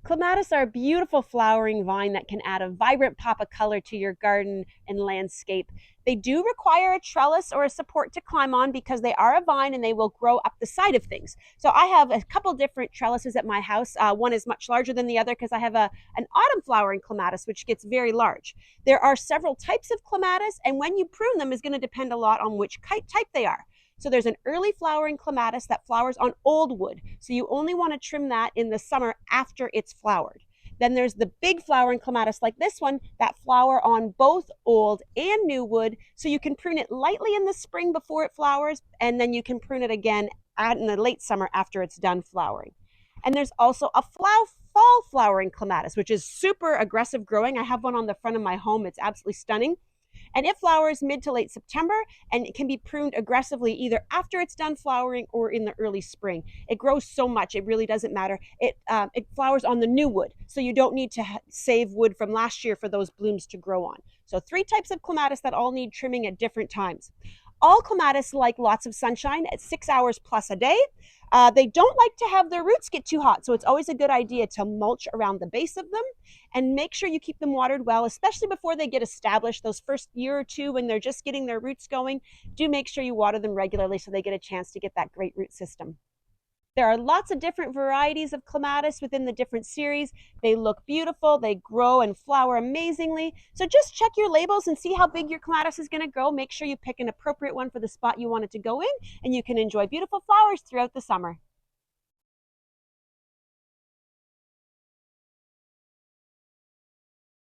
Clematis are a beautiful flowering vine that can add a vibrant pop of color to your garden and landscape. They do require a trellis or a support to climb on because they are a vine and they will grow up the side of things. So I have a couple different trellises at my house. One is much larger than the other because I have an autumn flowering clematis, which gets very large. There are several types of clematis, and when you prune them is going to depend a lot on which type they are. So there's an early flowering clematis that flowers on old wood. So you only want to trim that in the summer after it's flowered. Then there's the big flowering clematis like this one that flower on both old and new wood. So you can prune it lightly in the spring before it flowers, and then you can prune it again in the late summer after it's done flowering. And there's also a fall flowering clematis, which is super aggressive growing. I have one on the front of my home. It's absolutely stunning. And it flowers mid to late September, and it can be pruned aggressively either after it's done flowering or in the early spring. It grows so much, it really doesn't matter. It flowers on the new wood, so you don't need to save wood from last year for those blooms to grow on. So 3 types of clematis that all need trimming at different times. All clematis like lots of sunshine at 6 hours plus a day. They don't like to have their roots get too hot, so it's always a good idea to mulch around the base of them and make sure you keep them watered well, especially before they get established. Those first year or two when they're just getting their roots going, do make sure you water them regularly so they get a chance to get that great root system. There are lots of different varieties of clematis within the different series. They look beautiful, they grow and flower amazingly. So just check your labels and see how big your clematis is going to grow. Make sure you pick an appropriate one for the spot you want it to go in, and you can enjoy beautiful flowers throughout the summer.